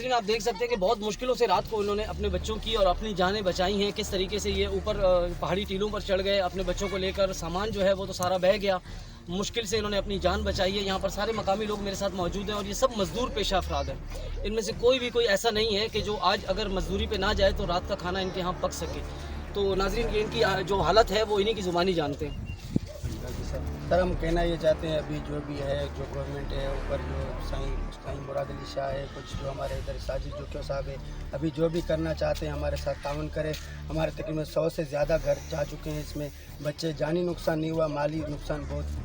नाज़रीन आप देख सकते हैं कि बहुत मुश्किलों से रात को इन्होंने अपने बच्चों की और अपनी जानें बचाई हैं। किस तरीके से ये ऊपर पहाड़ी टीलों पर चढ़ गए, अपने बच्चों को लेकर, सामान जो है वो तो सारा बह गया। मुश्किल से इन्होंने अपनी जान बचाई है। यहाँ पर सारे मकामी लोग मेरे साथ मौजूद हैं और ये सब मजदूर पेशा अफराद हैं। इनमें से कोई ऐसा नहीं है कि जो आज अगर मजदूरी पे ना जाए तो रात का खाना इनके यहाँ पक सके। तो नाज़रीन ये इनकी जो हालत है वो इन्हीं की ज़ुबानी जानते हैं। सर हम कहना ये चाहते हैं अभी जो भी है जो गवर्नमेंट है ऊपर जो साईं मुराद अली शाह है, कुछ जो हमारे इधर साजिद जोकिया साहब है, अभी जो भी करना चाहते हैं हमारे साथ ताउन करें। हमारे तकरीबन 100 से ज़्यादा घर जा चुके हैं। इसमें बच्चे जानी नुकसान नहीं हुआ, माली नुकसान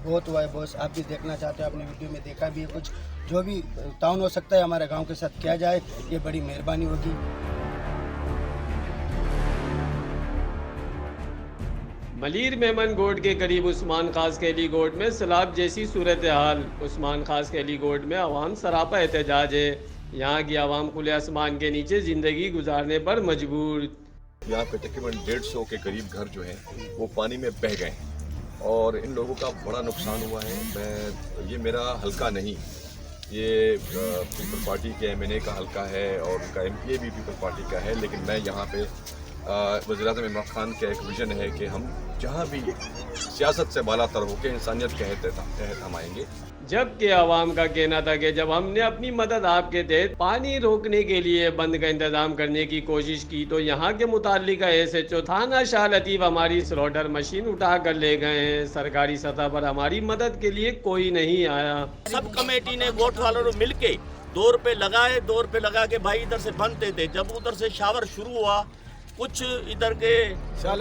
बहुत हुआ है। बॉस आप भी देखना चाहते हो, आपने वीडियो में देखा भी है। कुछ जो भी ताउन हो सकता है हमारे गाँव के साथ किया जाए, ये बड़ी मेहरबानी होगी। मलीर मेमन गोड के करीब उस्मान खास कैली गोड में सैलाब जैसी सूरत हाल। उस्मान खास कैली गोड में आवाम सरापा एहतजाज है। यहाँ की आवाम खुले आसमान के नीचे ज़िंदगी गुजारने पर मजबूर। यहाँ पे तकरीबन 150 के करीब घर जो हैं वो पानी में बह गए और इन लोगों का बड़ा नुकसान हुआ है। ये मेरा हल्का नहीं, ये पीपल पार्टी के MNA का हल्का है और उनका MPA भी पीपल पार्टी का है। लेकिन मैं यहाँ पे वज़ीर-ए-आज़म इमरान खान का एक विज़न है कि हम जहाँ भी सियासत से बालातर होकर इंसानियत के तहत हम आएंगे। जबकि आवाम का कहना था कि जब हमने अपनी मदद आपके तहत पानी रोकने के लिए बंद का इंतजाम करने की कोशिश की तो यहाँ के मुताल्लिक SHO थाना शाह लतीफ़ हमारी स्लॉटर मशीन उठा कर ले गए हैं। सरकारी सतह पर हमारी मदद के लिए कोई नहीं आया। सब कमेटी ने गोट वालों ने मिल के 2 रुपये लगाए, 2 रुपये लगा के भाई इधर से बनते थे। जब उधर से शावर शुरू हुआ, कुछ इधर के शाह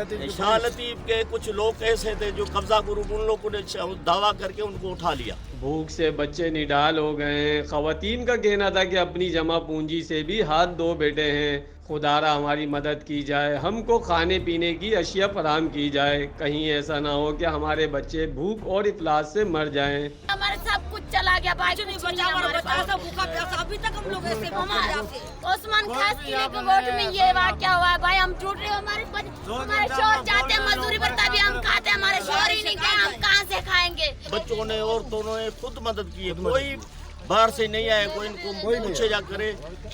लतीफ़ के कुछ लोग ऐसे थे जो कब्जा ग्रुप, उन लोगों ने दावा करके उनको उठा लिया। भूख से बच्चे निडाल हो गए। ख़वातीन का कहना था कि अपनी जमा पूंजी से भी हाथ धो बैठे हैं। खुदारा हमारी मदद की जाए, हमको खाने पीने की अशिया फराहम की जाए। कहीं ऐसा ना हो कि हमारे बच्चे भूख और इफलास से मर जाएं। हमारे सब कुछ चला गया भाई, कुछ नहीं बचा, भूखा प्यासा अभी तक हम लोग ऐसे उस्मान खास किले के वोट में ये वाक़या हुआ है भाई। हम टूट रहे, हमारे शोर जाते हैं मजदूरी पर तभी हम खाते हैं, हमारे शोर ही नहीं गए, हम कहाँ से खाएंगे। बच्चों ने औरतों ने खुद मदद की है, कोई बाहर से नहीं आए, कोई इनको पूछे जा करे।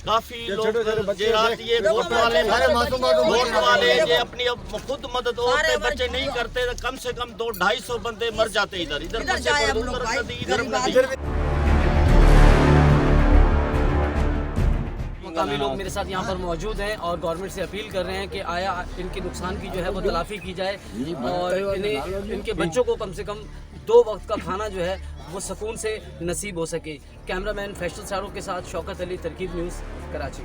काफी लोग ये वोट वाले ये अपनी खुद मदद और बच्चे नहीं करते, कम से कम 200-250 बंदे मर जाते इधर इधर। मकामी लोग मेरे साथ यहाँ पर मौजूद हैं और गवर्नमेंट से अपील कर रहे हैं कि आया इनके नुकसान की जो है वो तलाफी की जाए और इनके बच्चों को कम से कम 2 वक्त का खाना जो है वो सुकून से नसीब हो सके। कैमरामैन फैसल सारों के साथ शौकत अली, तरकीब न्यूज़, कराची।